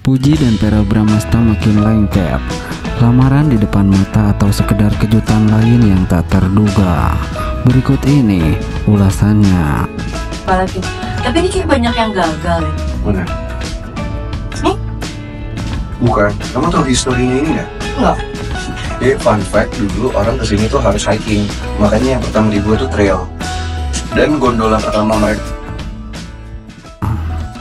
Puji dan Verrell Bramasta makin lengket. Lamaran di depan mata atau sekedar kejutan lain yang tak terduga. Berikut ini ulasannya. Apalagi, tapi ini kayak banyak yang gagal ya. Mana? Nih? Bukan. Kamu tahu historinya ini nggak? Enggak. Jadi fun fact, dulu orang kesini tuh harus hiking. Makanya yang pertama dibuat tuh trail. Dan gondola pertama mereka.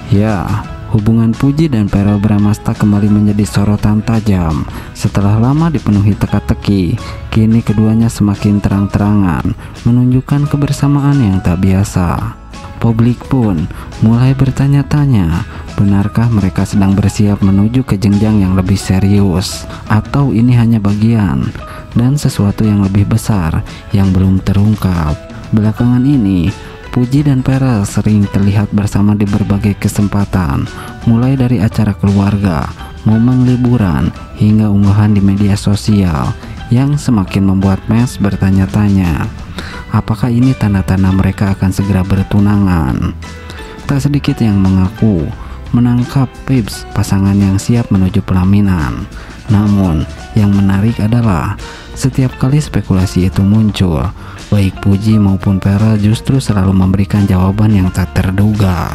Ya, hubungan Puji dan Verrell Bramasta kembali menjadi sorotan tajam. Setelah lama dipenuhi teka-teki, kini keduanya semakin terang-terangan menunjukkan kebersamaan yang tak biasa. Publik pun mulai bertanya-tanya, benarkah mereka sedang bersiap menuju ke jenjang yang lebih serius, atau ini hanya bagian dan sesuatu yang lebih besar yang belum terungkap. Belakangan ini, Puji dan Verrell sering terlihat bersama di berbagai kesempatan, mulai dari acara keluarga, momen liburan, hingga unggahan di media sosial yang semakin membuat fans bertanya-tanya, apakah ini tanda-tanda mereka akan segera bertunangan? Tak sedikit yang mengaku menangkap vibes pasangan yang siap menuju pelaminan. Namun, yang menarik adalah setiap kali spekulasi itu muncul, baik Puji maupun Verrell justru selalu memberikan jawaban yang tak terduga.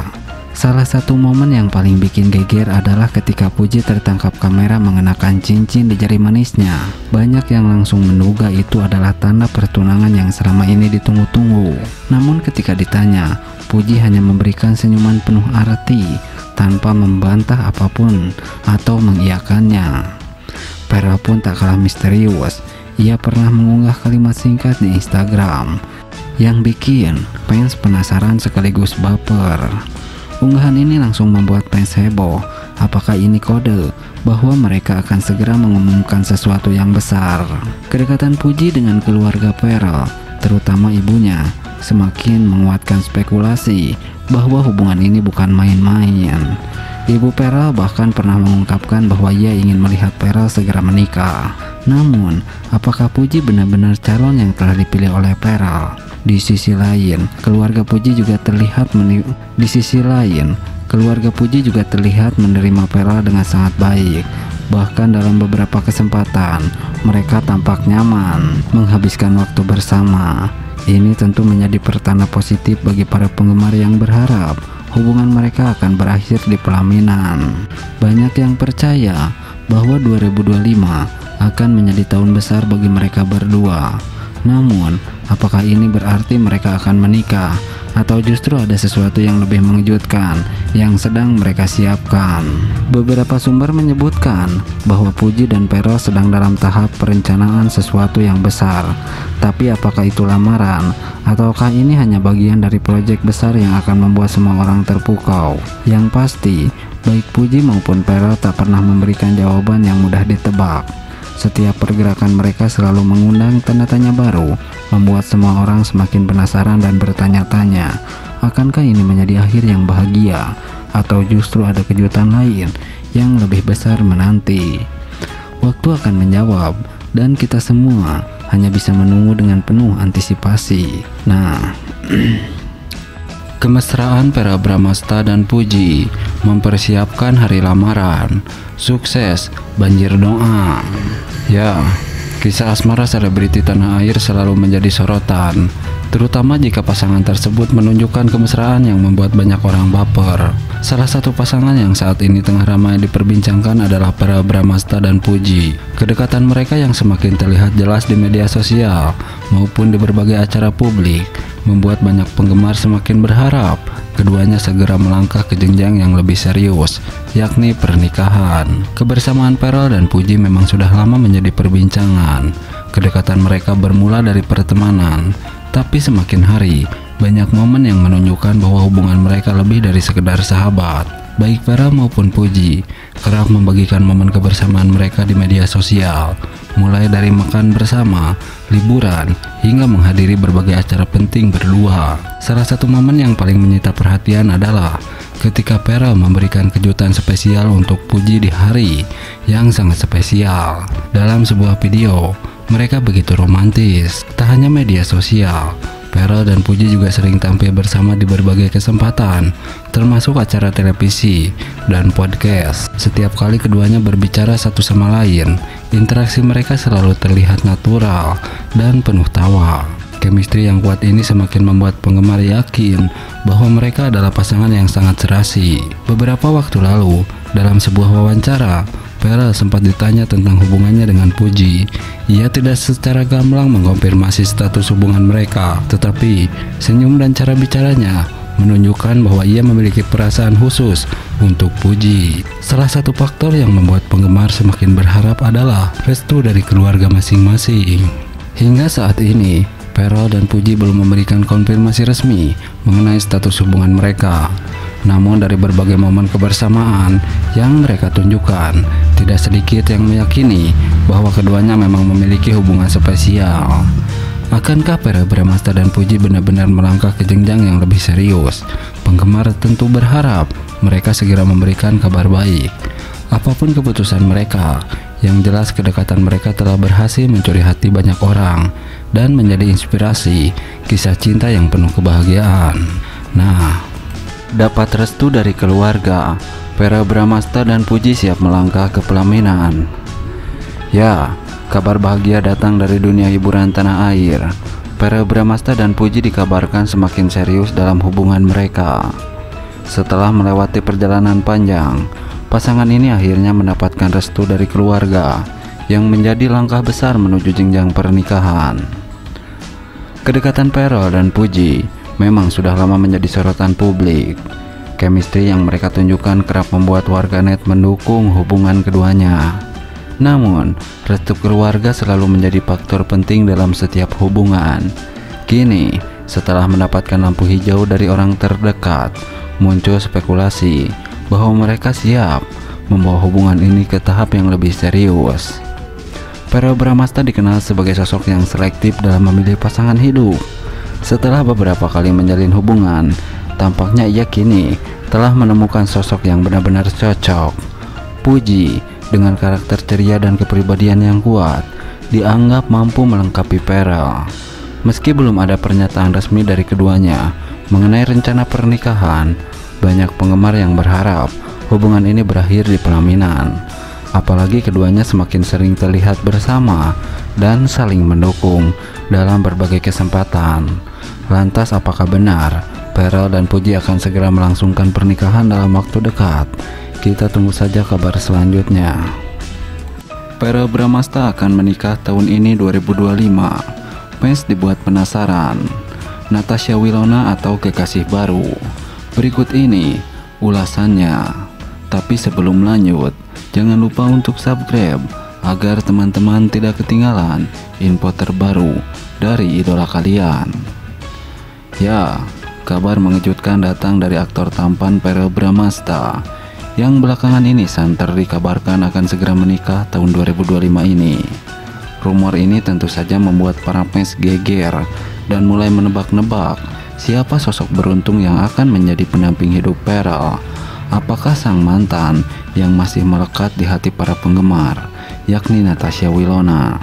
Salah satu momen yang paling bikin geger adalah ketika Puji tertangkap kamera mengenakan cincin di jari manisnya. Banyak yang langsung menduga itu adalah tanda pertunangan yang selama ini ditunggu-tunggu. Namun ketika ditanya, Puji hanya memberikan senyuman penuh arti tanpa membantah apapun atau mengiyakannya. Verrell pun tak kalah misterius. Ia pernah mengunggah kalimat singkat di Instagram yang bikin fans penasaran sekaligus baper. Unggahan ini langsung membuat fans heboh. Apakah ini kode bahwa mereka akan segera mengumumkan sesuatu yang besar? Kedekatan Puji dengan keluarga Verrell, terutama ibunya, semakin menguatkan spekulasi bahwa hubungan ini bukan main-main. Ibu Verrell bahkan pernah mengungkapkan bahwa ia ingin melihat Verrell segera menikah. Namun, apakah Puji benar-benar calon yang telah dipilih oleh Verrell? Di sisi lain, keluarga Puji juga terlihat menerima Verrell dengan sangat baik. Bahkan dalam beberapa kesempatan, mereka tampak nyaman menghabiskan waktu bersama. Ini tentu menjadi pertanda positif bagi para penggemar yang berharap hubungan mereka akan berakhir di pelaminan. Banyak yang percaya bahwa 2025 akan menjadi tahun besar bagi mereka berdua. Namun, apakah ini berarti mereka akan menikah, atau justru ada sesuatu yang lebih mengejutkan yang sedang mereka siapkan? Beberapa sumber menyebutkan bahwa Puji dan Verrell sedang dalam tahap perencanaan sesuatu yang besar. Tapi apakah itu lamaran, ataukah ini hanya bagian dari proyek besar yang akan membuat semua orang terpukau? Yang pasti, baik Puji maupun Verrell tak pernah memberikan jawaban yang mudah ditebak. Setiap pergerakan mereka selalu mengundang tanda tanya baru, membuat semua orang semakin penasaran dan bertanya-tanya, akankah ini menjadi akhir yang bahagia, atau justru ada kejutan lain yang lebih besar menanti? Waktu akan menjawab, dan kita semua hanya bisa menunggu dengan penuh antisipasi. Nah, kemesraan Verrell Bramasta dan Puji mempersiapkan hari lamaran. Sukses, banjir doa. Ya, kisah asmara selebriti tanah air selalu menjadi sorotan, terutama jika pasangan tersebut menunjukkan kemesraan yang membuat banyak orang baper. Salah satu pasangan yang saat ini tengah ramai diperbincangkan adalah Verrell Bramasta dan Puji. Kedekatan mereka yang semakin terlihat jelas di media sosial maupun di berbagai acara publik membuat banyak penggemar semakin berharap keduanya segera melangkah ke jenjang yang lebih serius, yakni pernikahan. Kebersamaan Verrell dan Puji memang sudah lama menjadi perbincangan. Kedekatan mereka bermula dari pertemanan, tapi semakin hari banyak momen yang menunjukkan bahwa hubungan mereka lebih dari sekedar sahabat. Baik Verrell maupun Puji kerap membagikan momen kebersamaan mereka di media sosial, mulai dari makan bersama, liburan, hingga menghadiri berbagai acara penting berdua. Salah satu momen yang paling menyita perhatian adalah ketika Verrell memberikan kejutan spesial untuk Puji di hari yang sangat spesial. Dalam sebuah video, mereka begitu romantis. Tak hanya media sosial, Pearl dan Puji juga sering tampil bersama di berbagai kesempatan, termasuk acara televisi dan podcast. Setiap kali keduanya berbicara satu sama lain, interaksi mereka selalu terlihat natural dan penuh tawa. Chemistry yang kuat ini semakin membuat penggemar yakin bahwa mereka adalah pasangan yang sangat serasi. Beberapa waktu lalu, dalam sebuah wawancara, Pearl sempat ditanya tentang hubungannya dengan Puji. Ia tidak secara gamblang mengkonfirmasi status hubungan mereka, tetapi senyum dan cara bicaranya menunjukkan bahwa ia memiliki perasaan khusus untuk Puji. Salah satu faktor yang membuat penggemar semakin berharap adalah restu dari keluarga masing-masing. Hingga saat ini, Pearl dan Puji belum memberikan konfirmasi resmi mengenai status hubungan mereka. Namun dari berbagai momen kebersamaan yang mereka tunjukkan, tidak sedikit yang meyakini bahwa keduanya memang memiliki hubungan spesial. Akankah Verrell Bramasta dan Puji benar-benar melangkah ke jenjang yang lebih serius? Penggemar tentu berharap mereka segera memberikan kabar baik. Apapun keputusan mereka, yang jelas kedekatan mereka telah berhasil mencuri hati banyak orang dan menjadi inspirasi kisah cinta yang penuh kebahagiaan. Nah, dapat restu dari keluarga, Verrell Bramasta dan Puji siap melangkah ke pelaminan. Ya, kabar bahagia datang dari dunia hiburan tanah air. Verrell Bramasta dan Puji dikabarkan semakin serius dalam hubungan mereka. Setelah melewati perjalanan panjang, pasangan ini akhirnya mendapatkan restu dari keluarga yang menjadi langkah besar menuju jenjang pernikahan. Kedekatan Verrell dan Puji memang sudah lama menjadi sorotan publik. Chemistry yang mereka tunjukkan kerap membuat warganet mendukung hubungan keduanya. Namun, restu keluarga selalu menjadi faktor penting dalam setiap hubungan. Kini, setelah mendapatkan lampu hijau dari orang terdekat, muncul spekulasi bahwa mereka siap membawa hubungan ini ke tahap yang lebih serius. Verrell Bramasta dikenal sebagai sosok yang selektif dalam memilih pasangan hidup. Setelah beberapa kali menjalin hubungan, tampaknya ia kini telah menemukan sosok yang benar-benar cocok. Puji, dengan karakter ceria dan kepribadian yang kuat, dianggap mampu melengkapi Verrell. Meski belum ada pernyataan resmi dari keduanya mengenai rencana pernikahan, banyak penggemar yang berharap hubungan ini berakhir di pelaminan. Apalagi keduanya semakin sering terlihat bersama dan saling mendukung dalam berbagai kesempatan. Lantas apakah benar Verrell dan Puji akan segera melangsungkan pernikahan dalam waktu dekat? Kita tunggu saja kabar selanjutnya. Verrell Bramasta akan menikah tahun ini 2025. Fans dibuat penasaran. Natasha Wilona atau kekasih baru? Berikut ini ulasannya. Tapi sebelum lanjut, jangan lupa untuk subscribe agar teman-teman tidak ketinggalan info terbaru dari idola kalian. Ya, kabar mengejutkan datang dari aktor tampan Verrell Bramasta yang belakangan ini santer dikabarkan akan segera menikah tahun 2025 ini. Rumor ini tentu saja membuat para fans geger dan mulai menebak-nebak siapa sosok beruntung yang akan menjadi pendamping hidup Verrell. Apakah sang mantan yang masih melekat di hati para penggemar, yakni Natasha Wilona?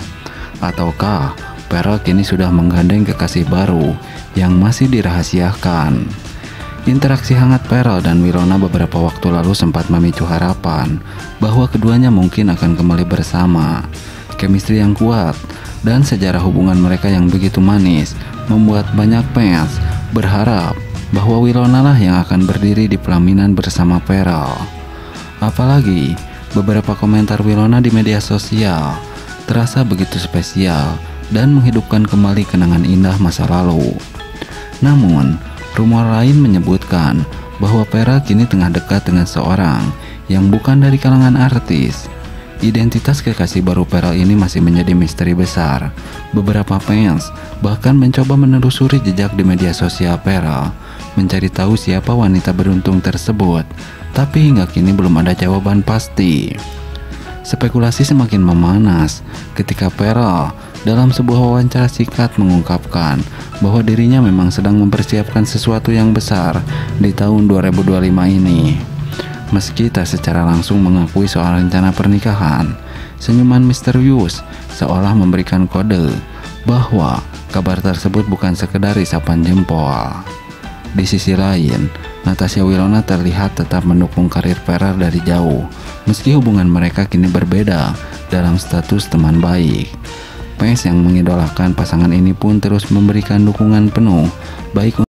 Ataukah Verrell kini sudah menggandeng kekasih baru yang masih dirahasiakan? Interaksi hangat Verrell dan Wilona beberapa waktu lalu sempat memicu harapan bahwa keduanya mungkin akan kembali bersama. Chemistry yang kuat dan sejarah hubungan mereka yang begitu manis membuat banyak fans berharap bahwa Wilona lah yang akan berdiri di pelaminan bersama Verrell. Apalagi beberapa komentar Wilona di media sosial terasa begitu spesial dan menghidupkan kembali kenangan indah masa lalu. Namun, rumor lain menyebutkan bahwa Verrell kini tengah dekat dengan seorang yang bukan dari kalangan artis. Identitas kekasih baru Verrell ini masih menjadi misteri besar. Beberapa fans bahkan mencoba menelusuri jejak di media sosial Verrell, mencari tahu siapa wanita beruntung tersebut, tapi hingga kini belum ada jawaban pasti. Spekulasi semakin memanas ketika Verrell dalam sebuah wawancara singkat mengungkapkan bahwa dirinya memang sedang mempersiapkan sesuatu yang besar di tahun 2025 ini. Meski tak secara langsung mengakui soal rencana pernikahan, senyuman misterius seolah memberikan kode bahwa Kabar tersebut bukan sekedar isapan jempol. Di sisi lain, Natasha Wilona terlihat tetap mendukung karir Ferrer dari jauh, meski hubungan mereka kini berbeda dalam status teman baik. Fans yang mengidolakan pasangan ini pun terus memberikan dukungan penuh, baik